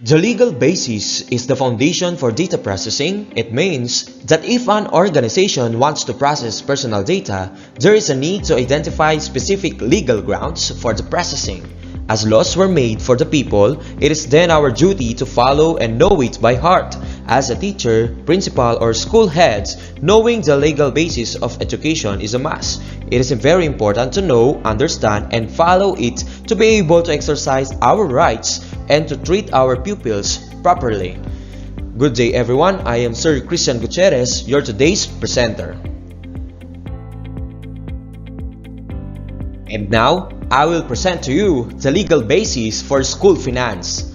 The legal basis is the foundation for data processing. It means that if an organization wants to process personal data, there is a need to identify specific legal grounds for the processing. As laws were made for the people, it is then our duty to follow and know it by heart. As a teacher, principal, or school heads, knowing the legal basis of education is a must. It is very important to know, understand, and follow it to be able to exercise our rights and to treat our pupils properly. Good day everyone, I am Sir Christian Gutierrez, your today's presenter. And now, I will present to you the legal basis for school finance.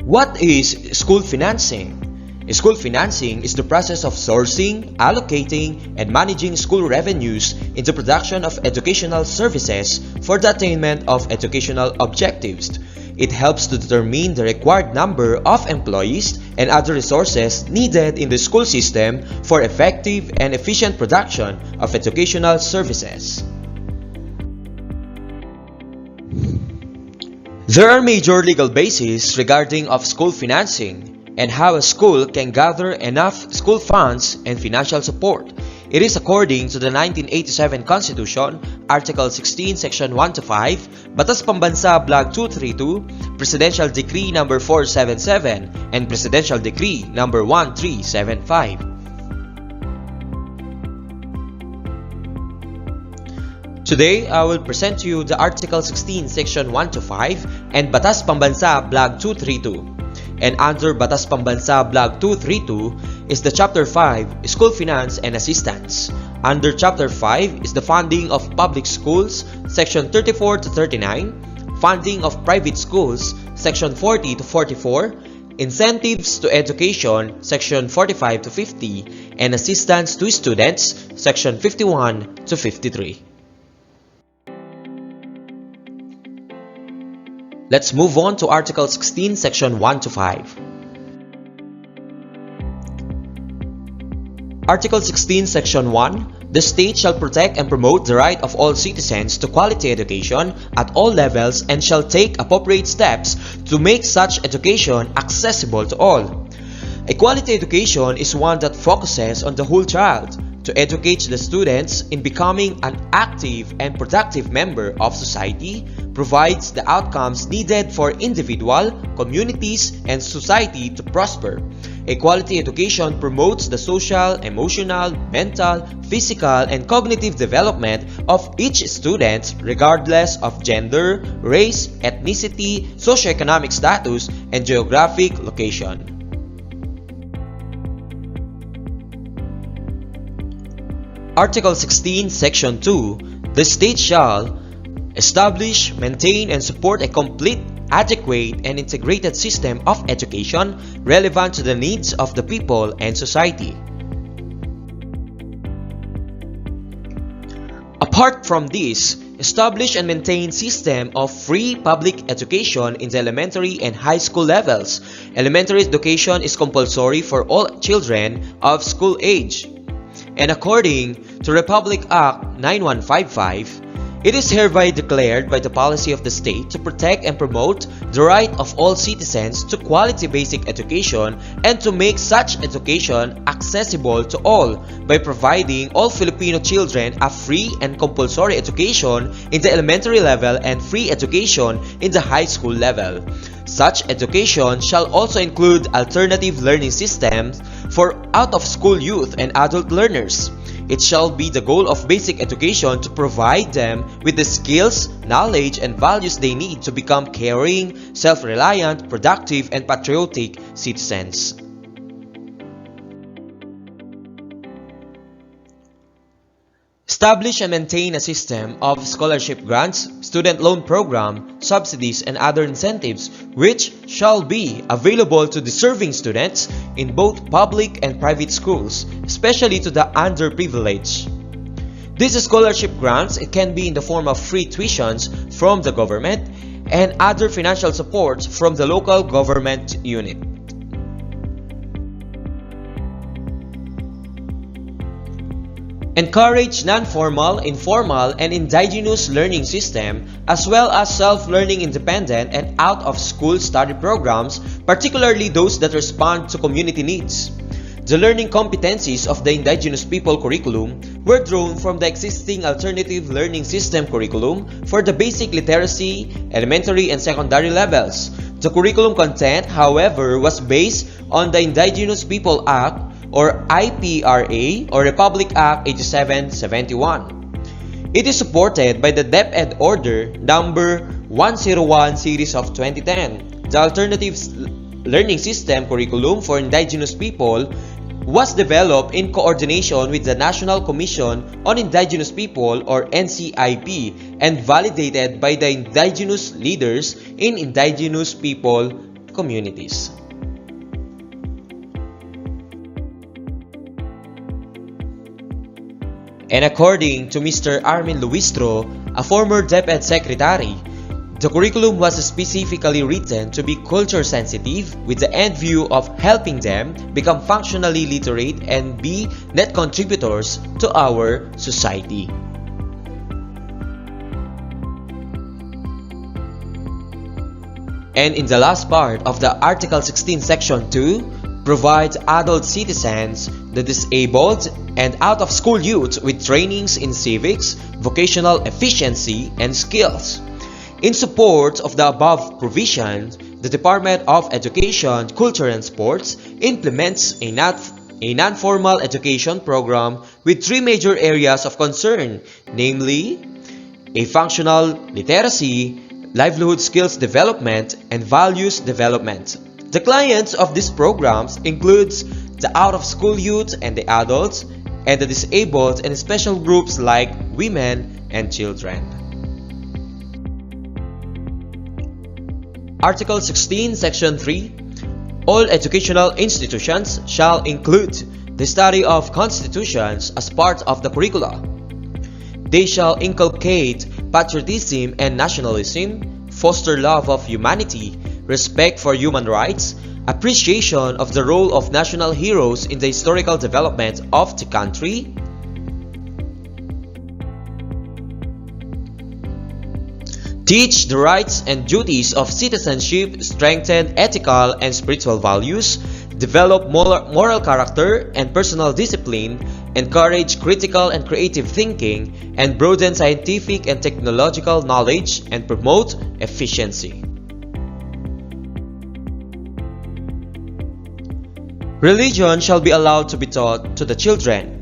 What is school financing? School financing is the process of sourcing, allocating, and managing school revenues in the production of educational services for the attainment of educational objectives. It helps to determine the required number of employees and other resources needed in the school system for effective and efficient production of educational services. There are major legal bases regarding of school financing and how a school can gather enough school funds and financial support. It is according to the 1987 Constitution, Article 16, Section 1 to 5, Batas Pambansa Blag 232, Presidential Decree No. 477, and Presidential Decree No. 1375. Today, I will present to you the Article 16, Section 1 to 5 and Batas Pambansa Blag 232. And under Batas Pambansa Blag 232 is the Chapter 5, School Finance and Assistance. Under Chapter 5 is the Funding of Public Schools, Section 34 to 39, Funding of Private Schools, Section 40 to 44, Incentives to Education, Section 45 to 50, and Assistance to Students, Section 51 to 53. Let's move on to Article 16, Section 1 to 5. Article 16, Section 1. The state shall protect and promote the right of all citizens to quality education at all levels and shall take appropriate steps to make such education accessible to all. A quality education is one that focuses on the whole child, to educate the students in becoming an active and productive member of society, provides the outcomes needed for individual, communities, and society to prosper. A quality education promotes the social, emotional, mental, physical, and cognitive development of each student regardless of gender, race, ethnicity, socioeconomic status, and geographic location. Article 16, Section 2. The state shall establish, maintain, and support a complete, adequate, and integrated system of education relevant to the needs of the people and society. Apart from this, establish and maintain system of free public education in the elementary and high school levels. Elementary education is compulsory for all children of school age. And according to Republic Act 9155, it is hereby declared by the policy of the state to protect and promote the right of all citizens to quality basic education and to make such education accessible to all by providing all Filipino children a free and compulsory education in the elementary level and free education in the high school level. Such education shall also include alternative learning systems for out-of-school youth and adult learners. It shall be the goal of basic education to provide them with the skills, knowledge, and values they need to become caring, self-reliant, productive, and patriotic citizens. Establish and maintain a system of scholarship grants, student loan program, subsidies, and other incentives which shall be available to deserving students in both public and private schools, especially to the underprivileged. These scholarship grants can be in the form of free tuitions from the government and other financial support from the local government unit. encourage non-formal, informal, and indigenous learning system, as well as self-learning independent and out-of-school study programs, particularly those that respond to community needs. The learning competencies of the indigenous people curriculum were drawn from the existing alternative learning system curriculum for the basic literacy, elementary and secondary levels. The curriculum content, however, was based on the Indigenous People Act or IPRA or Republic Act 8771. It is supported by the DepEd Order number 101 series of 2010. The alternative learning system curriculum for indigenous people was developed in coordination with the National Commission on Indigenous People or NCIP and validated by the indigenous leaders in indigenous people communities. And according to Mr. Armin Luistro, a former DepEd secretary, the curriculum was specifically written to be culture sensitive with the end view of helping them become functionally literate and be net contributors to our society. And in the last part of the Article 16 Section 2, provides adult citizens, the disabled, and out-of-school youth with trainings in civics, vocational efficiency, and skills. In support of the above provisions, the Department of Education, Culture and Sports implements a non-formal education program with three major areas of concern, namely a functional literacy, livelihood skills development, and values development. The clients of these programs includes the out-of-school youth and the adults, and the disabled and special groups like women and children. Article 16, Section 3. All educational institutions shall include the study of constitutions as part of the curricula. They shall inculcate patriotism and nationalism, foster love of humanity, respect for human rights, appreciation of the role of national heroes in the historical development of the country, teach the rights and duties of citizenship, strengthen ethical and spiritual values, develop moral character and personal discipline, encourage critical and creative thinking, and broaden scientific and technological knowledge and promote efficiency. Religion shall be allowed to be taught to the children.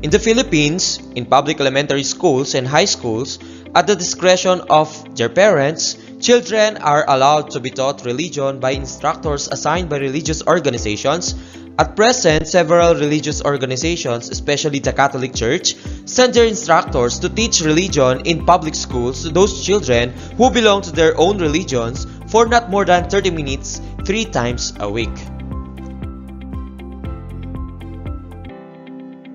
In the Philippines, in public elementary schools and high schools, at the discretion of their parents, children are allowed to be taught religion by instructors assigned by religious organizations. At present, several religious organizations, especially the Catholic Church, send their instructors to teach religion in public schools to those children who belong to their own religions for not more than 30 minutes 3 times a week.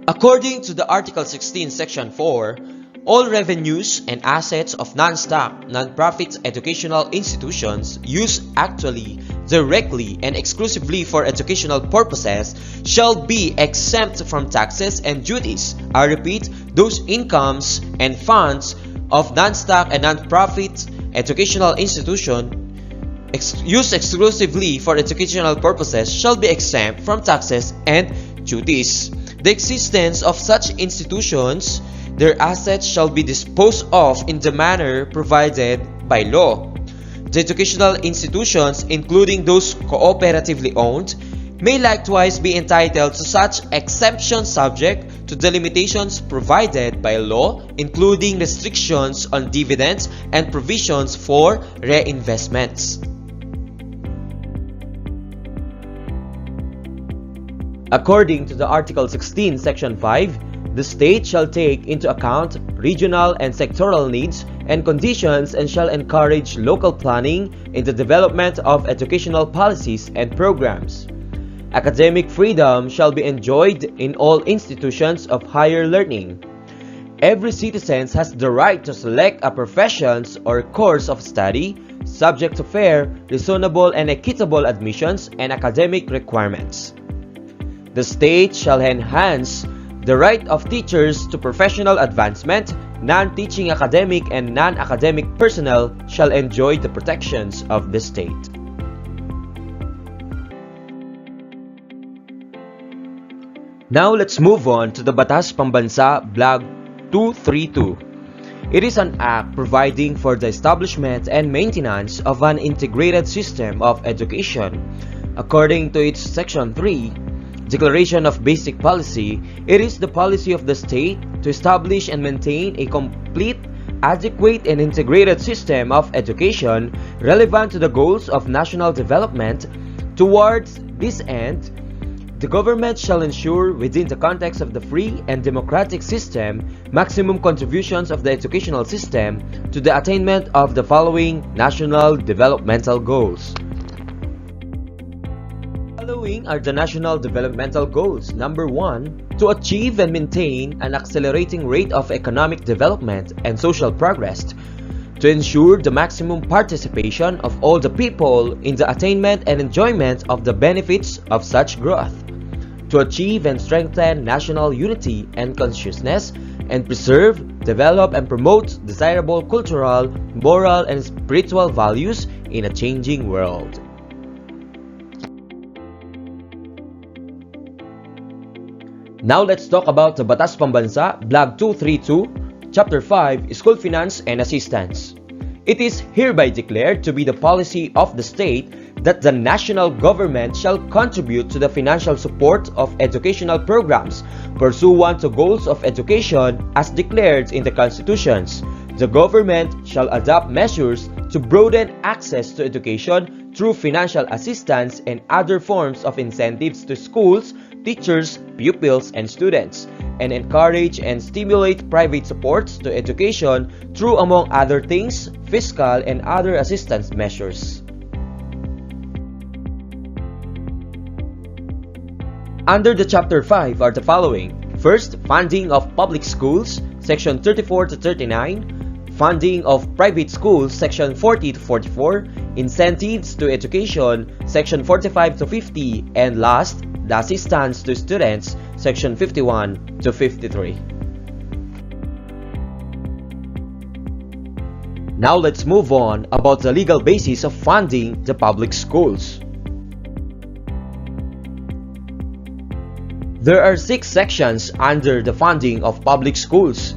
According to the Article 16, Section 4, all revenues and assets of non-stock, non-profit educational institutions used actually, directly, and exclusively for educational purposes shall be exempt from taxes and duties. I repeat, those incomes and funds of non-stock and non-profit educational institution used exclusively for educational purposes shall be exempt from taxes and duties. The existence of such institutions, their assets shall be disposed of in the manner provided by law. The educational institutions, including those cooperatively owned, may likewise be entitled to such exemption subject to the limitations provided by law, including restrictions on dividends and provisions for reinvestments. According to the Article 16, Section 5, the state shall take into account regional and sectoral needs and conditions and shall encourage local planning in the development of educational policies and programs. Academic freedom shall be enjoyed in all institutions of higher learning. Every citizen has the right to select a profession or course of study subject to fair, reasonable, and equitable admissions and academic requirements. The state shall enhance The right of teachers to professional advancement, non-teaching academic and non-academic personnel shall enjoy the protections of the state. Now let's move on to the Batas Pambansa Blag 232. It is an act providing for the establishment and maintenance of an integrated system of education. According to its Section 3, Declaration of Basic Policy, it is the policy of the state to establish and maintain a complete, adequate, and integrated system of education relevant to the goals of national development. Towards this end, the government shall ensure, within the context of the free and democratic system, maximum contributions of the educational system to the attainment of the following national developmental goals. Following are the national developmental goals. Number 1, to achieve and maintain an accelerating rate of economic development and social progress, to ensure the maximum participation of all the people in the attainment and enjoyment of the benefits of such growth, to achieve and strengthen national unity and consciousness, and preserve, develop, and promote desirable cultural, moral, and spiritual values in a changing world. Now let's talk about the Batas Pambansa, Blag 232, Chapter 5, School Finance and Assistance. It is hereby declared to be the policy of the state that the national government shall contribute to the financial support of educational programs pursuant to goals of education as declared in the constitutions. The government shall adopt measures to broaden access to education through financial assistance and other forms of incentives to schools, teachers, pupils, and students, and encourage and stimulate private supports to education through, among other things, fiscal and other assistance measures. Under the Chapter 5 are the following. First, funding of public schools, Section 34 to 39, funding of private schools, Section 40 to 44, incentives to education, Section 45 to 50, and last, the assistance to students, Section 51 to 53. Now let's move on about the legal basis of funding the public schools. There are 6 sections under the funding of public schools.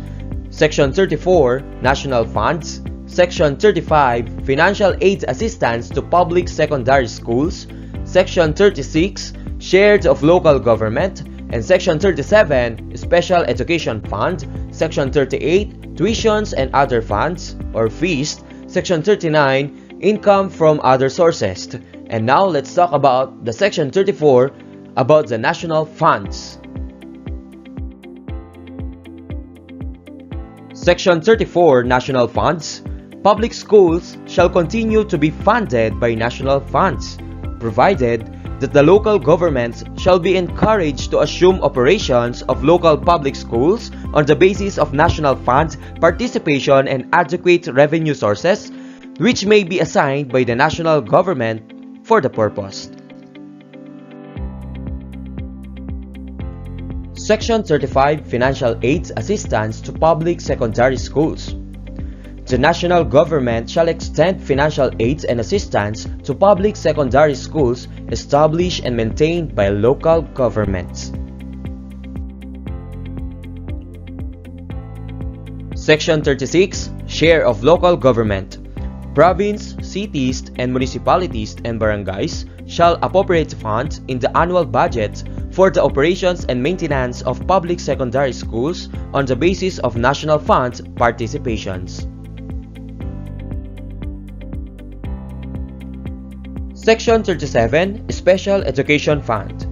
Section 34, National Funds. Section 35, Financial Aid Assistance to Public Secondary Schools. Section 36, Shares of Local Government. And Section 37, Special Education Fund. Section 38, Tuitions and Other Funds or Fees. Section 39, Income from Other Sources. And now let's talk about the Section 34 about the national funds. Section 34, National Funds. Public schools shall continue to be funded by national funds, provided that the local governments shall be encouraged to assume operations of local public schools on the basis of national funds participation and adequate revenue sources, which may be assigned by the national government for the purpose. Section 35, Financial Aid Assistance to Public Secondary Schools. The national government shall extend financial aid and assistance to public secondary schools established and maintained by local governments. Section 36, Share of Local Government. Province, cities, and municipalities and barangays shall appropriate funds in the annual budget for the operations and maintenance of public secondary schools on the basis of national funds participations. Section 37, Special Education Fund.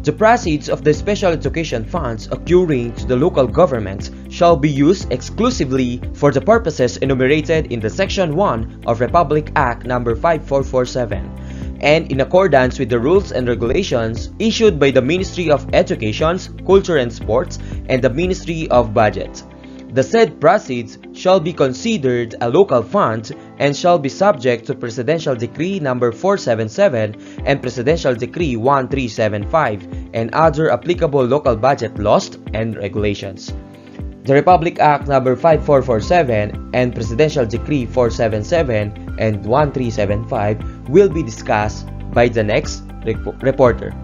The proceeds of the special education funds occurring to the local governments shall be used exclusively for the purposes enumerated in the Section 1 of Republic Act No. 5447 and in accordance with the rules and regulations issued by the Ministry of Education, Culture and Sports and the Ministry of Budget. The said proceeds shall be considered a local fund and shall be subject to Presidential Decree No. 477 and Presidential Decree 1375 and other applicable local budget laws and regulations. The Republic Act No. 5447 and Presidential Decree 477 and 1375 will be discussed by the next reporter.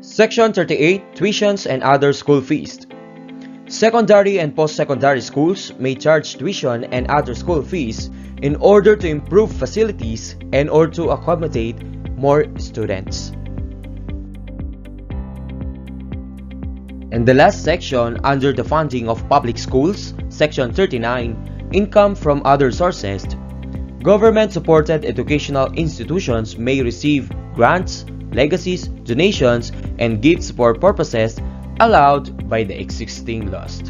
Section 38, Tuitions and Other School Fees. Secondary and post-secondary schools may charge tuition and other school fees in order to improve facilities and or to accommodate more students. And the last section under the funding of public schools, Section 39, Income from Other Sources. Government-supported educational institutions may receive grants, legacies, donations, and gifts for purposes allowed by the existing laws.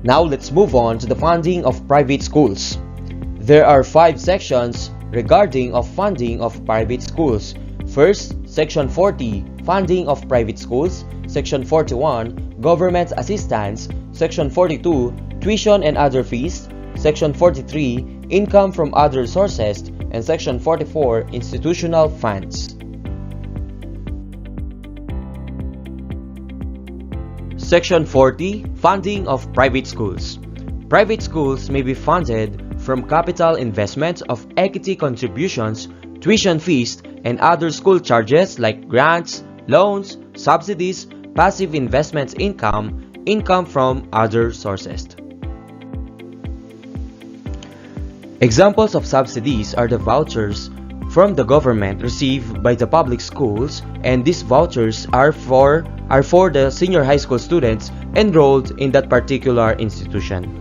Now let's move on to the funding of private schools. There are 5 sections regarding of funding of private schools. First, Section 40, Funding of Private Schools. Section 41, Government Assistance. Section 42, Tuition and Other Fees. Section 43, Income from Other Sources. And Section 44, Institutional Funds. Section 40, Funding of Private Schools. Private schools may be funded from capital investments of equity contributions, tuition fees, and other school charges like grants, loans, subsidies, passive investments income, income from other sources. Examples of subsidies are the vouchers from the government received by the public schools, and these vouchers are for the senior high school students enrolled in that particular institution.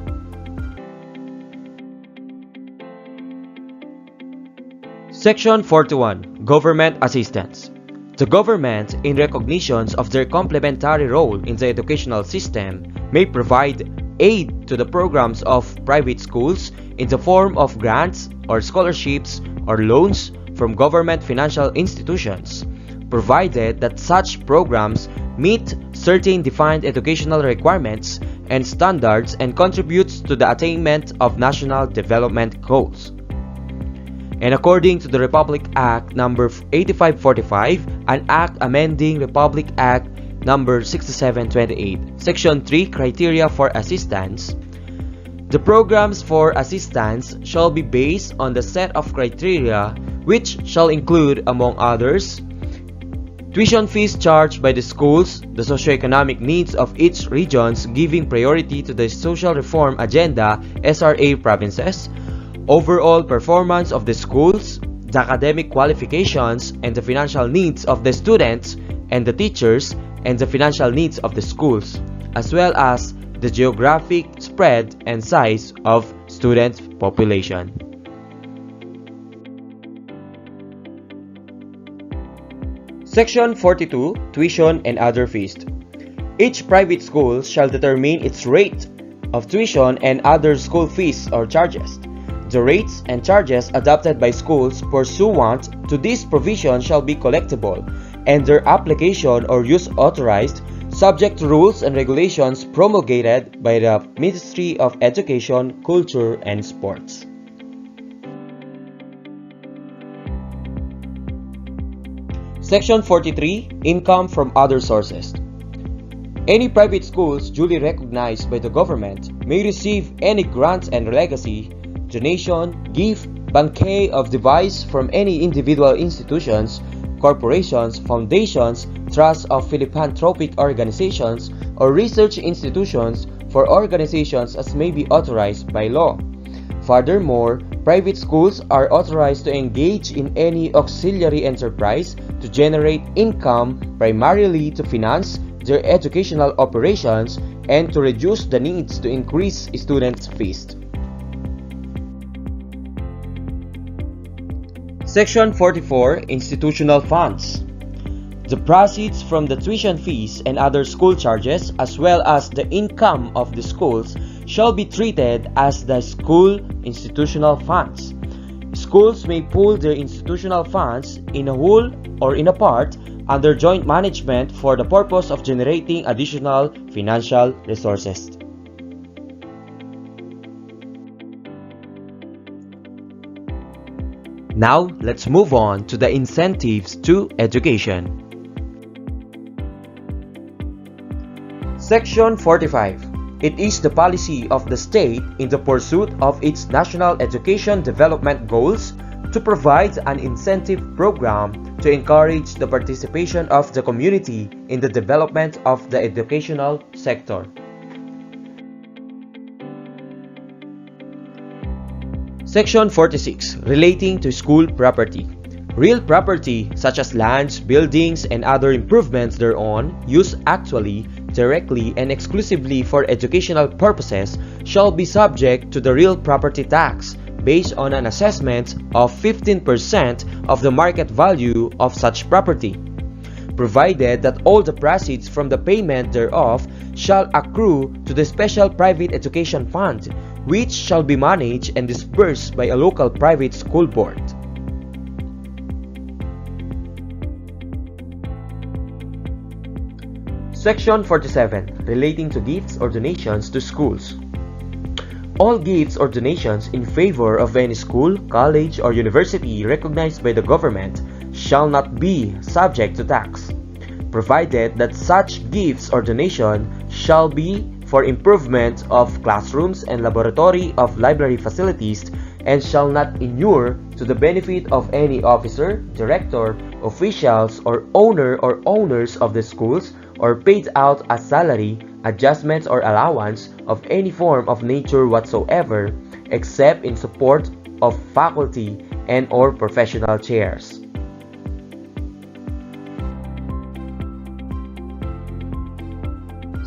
Section 41, Government Assistance. The government, in recognition of their complementary role in the educational system, may provide aid to the programs of private schools in the form of grants or scholarships or loans from government financial institutions, provided that such programs meet certain defined educational requirements and standards and contributes to the attainment of national development goals. And according to the Republic Act No. 8545, an act amending Republic Act No. 6728, Section 3, Criteria for Assistance, the programs for assistance shall be based on the set of criteria which shall include, among others, tuition fees charged by the schools, the socioeconomic needs of each regions giving priority to the social reform agenda SRA provinces, overall performance of the schools, the academic qualifications and the financial needs of the students and the teachers, and the financial needs of the schools, as well as the geographic spread and size of student population. Section 42, Tuition and Other Fees. Each private school shall determine its rate of tuition and other school fees or charges. The rates and charges adopted by schools pursuant to this provision shall be collectible, and their application or use authorized, subject to rules and regulations promulgated by the Ministry of Education, Culture, and Sports. Section 43, Income from Other Sources. Any private schools duly recognized by the government may receive any grants and legacy, donation, gift, bouquet of device from any individual institutions, corporations, foundations, trusts of philanthropic organizations, or research institutions for organizations as may be authorized by law. Furthermore, private schools are authorized to engage in any auxiliary enterprise to generate income primarily to finance their educational operations and to reduce the needs to increase students' fees. Section 44, Institutional Funds. The proceeds from the tuition fees and other school charges, as well as the income of the schools, shall be treated as the school institutional funds. Schools may pool their institutional funds in a whole or in a part under joint management for the purpose of generating additional financial resources. Now, let's move on to the incentives to education. Section 45. It is the policy of the state in the pursuit of its national education development goals to provide an incentive program to encourage the participation of the community in the development of the educational sector. Section 46. Relating to school property. Real property such as lands, buildings, and other improvements thereon, used actually, directly, and exclusively for educational purposes, shall be subject to the real property tax based on an assessment of 15% of the market value of such property, provided that all the proceeds from the payment thereof shall accrue to the Special Private Education Fund, which shall be managed and disbursed by a local private school board. Section 47. Relating to gifts or donations to schools. All gifts or donations in favor of any school, college, or university recognized by the government shall not be subject to tax, provided that such gifts or donation shall be for improvement of classrooms and laboratory of library facilities and shall not inure to the benefit of any officer, director, officials, or owner or owners of the schools, or paid out as salary, adjustments, or allowance of any form of nature whatsoever, except in support of faculty and or professional chairs.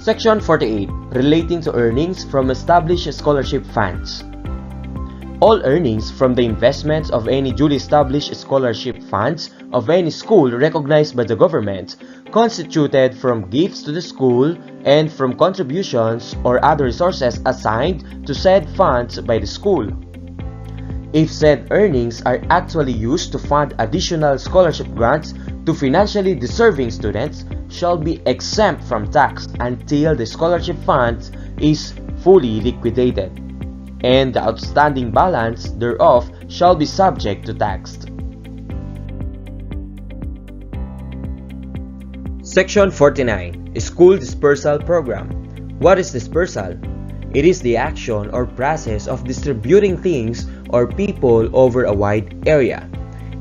Section 48. Relating to earnings from established scholarship funds. All earnings from the investments of any duly established scholarship funds of any school recognized by the government, constituted from gifts to the school and from contributions or other resources assigned to said funds by the school. If said earnings are actually used to fund additional scholarship grants to financially deserving students, shall be exempt from tax until the scholarship fund is fully liquidated, and the outstanding balance thereof shall be subject to tax. Section 49. School Dispersal Program. What is dispersal? It is the action or process of distributing things or people over a wide area.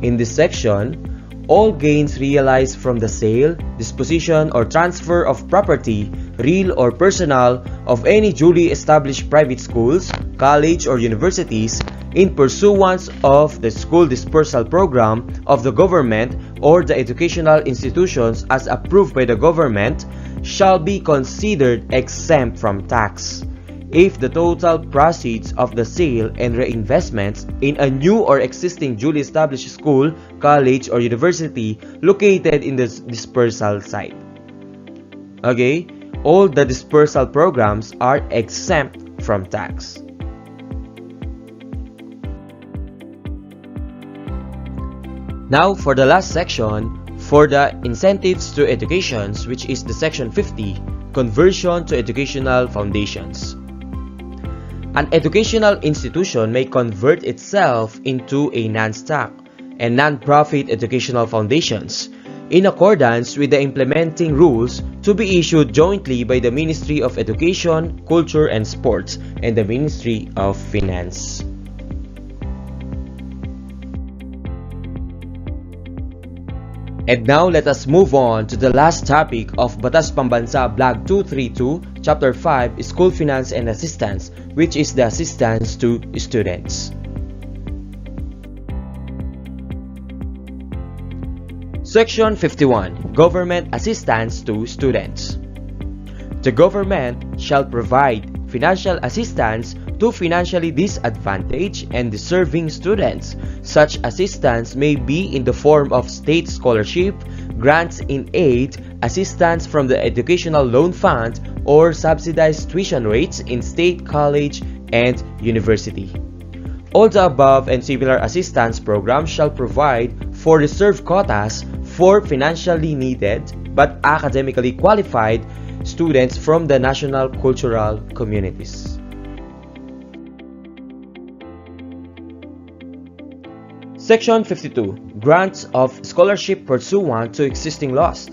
In this section, all gains realized from the sale, disposition, or transfer of property, real or personal, of any duly established private schools, college, or universities in pursuance of the school dispersal program of the government or the educational institutions as approved by the government shall be considered exempt from tax if the total proceeds of the sale and reinvestments in a new or existing duly established school, college, or university located in the dispersal site. Okay, all the dispersal programs are exempt from tax. Now for the last section, for the incentives to educations, which is the section 50, conversion to educational foundations. An educational institution may convert itself into a non-stock and non-profit educational foundations in accordance with the implementing rules to be issued jointly by the Ministry of Education, Culture and Sports and the Ministry of Finance. And now let us move on to the last topic of Batas Pambansa Blog 232, Chapter 5, School Finance and Assistance, which is the assistance to students. Section 51. Government Assistance to Students. The government shall provide financial assistance to financially disadvantaged and deserving students. Such assistance may be in the form of state scholarship, grants in aid, assistance from the Educational Loan Fund, or subsidized tuition rates in state college and university. All the above and similar assistance programs shall provide for reserved quotas for financially needed but academically qualified students from the national cultural communities. Section 52. Grants of scholarship pursuant to existing laws.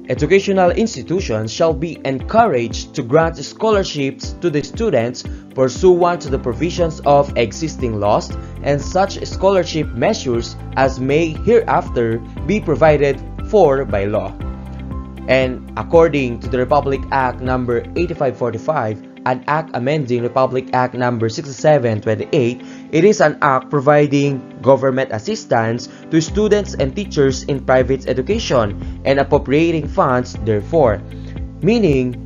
Educational institutions shall be encouraged to grant scholarships to the students pursuant to the provisions of existing laws and such scholarship measures as may hereafter be provided for by law. And according to the Republic Act number 8545, an act amending Republic Act number 6728, it is an act providing government assistance to students and teachers in private education and appropriating funds therefore. Meaning,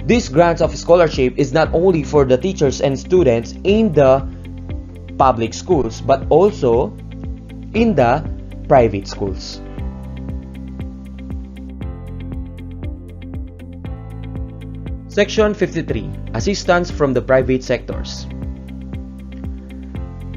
this grant of scholarship is not only for the teachers and students in the public schools but also in the private schools. Section 53. Assistance from the private sectors.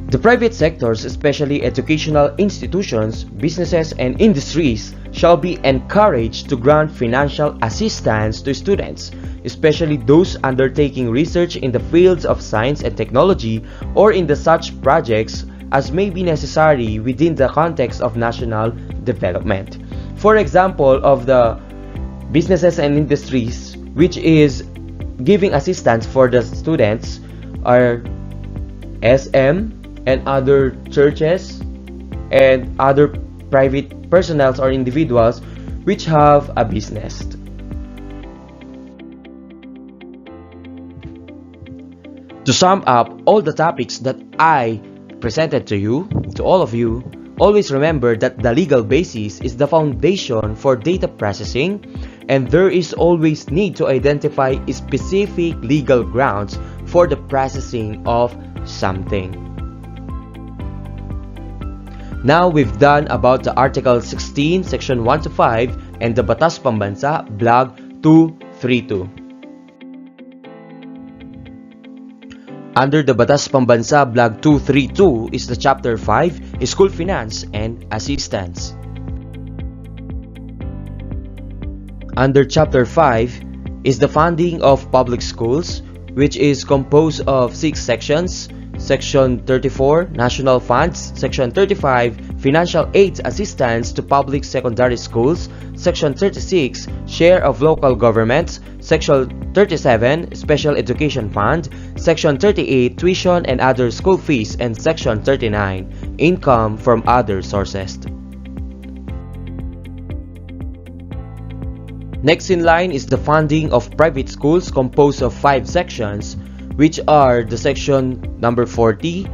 The private sectors, especially educational institutions, businesses, and industries, shall be encouraged to grant financial assistance to students, especially those undertaking research in the fields of science and technology or in the such projects as may be necessary within the context of national development. For example, of the businesses and industries which is giving assistance for the students are SM and other churches and other private personnel or individuals which have a business. To sum up all the topics that I presented to you, to all of you, always remember that the legal basis is the foundation for data processing, and there is always need to identify specific legal grounds for the processing of something. Now we've done about the Article 16, Section 1 to 5 and the Batas Pambansa, Blog 232. Under the Batas Pambansa, Blog 232 is the Chapter 5, School Finance and Assistance. Under Chapter 5 is the funding of public schools, which is composed of 6 sections. Section 34, National Funds. Section 35, Financial Aid Assistance to Public Secondary Schools. Section 36, Share of Local Governments. Section 37, Special Education Fund. Section 38, Tuition and Other School Fees. And Section 39, Income from Other Sources. Next in line is the funding of private schools, composed of 5 sections, which are the section number 40,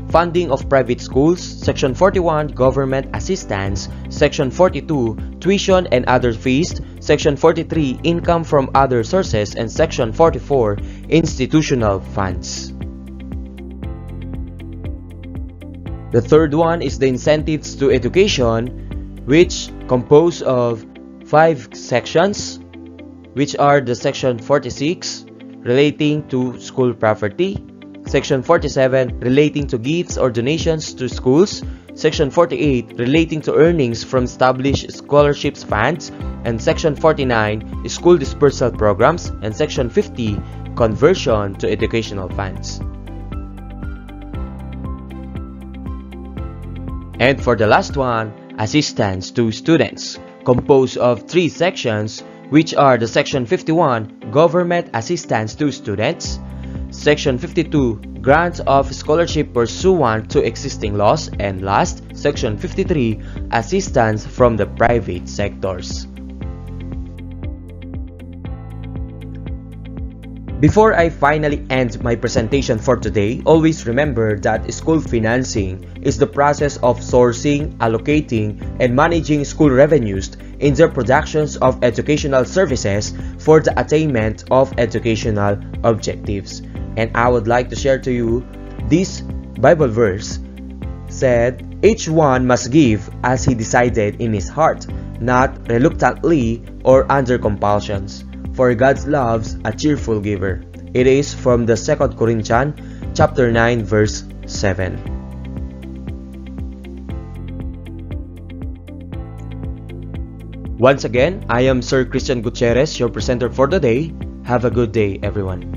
Funding of Private Schools, Section 41, Government Assistance, Section 42, Tuition and Other Fees, Section 43, Income from Other Sources, and Section 44, Institutional Funds. The third one is the Incentives to Education, which composed of 5 sections, which are the Section 46 relating to school property, Section 47 relating to gifts or donations to schools, Section 48 relating to earnings from established scholarships funds, and Section 49 school dispersal programs, and Section 50 conversion to educational funds. And for the last one, assistance to students, composed of 3 sections, which are the Section 51, Government Assistance to Students, Section 52, Grants of Scholarship Pursuant to Existing Laws, and last, Section 53, Assistance from the Private Sectors. Before I finally end my presentation for today, always remember that school financing is the process of sourcing, allocating, and managing school revenues in the productions of educational services for the attainment of educational objectives. And I would like to share to you this Bible verse said, "Each one must give as he decided in his heart, not reluctantly or under compulsions. For God loves a cheerful giver." It is from the 2 Corinthians chapter 9 verse 7. Once again, I am Sir Christian Gutierrez, your presenter for the day. Have a good day, everyone.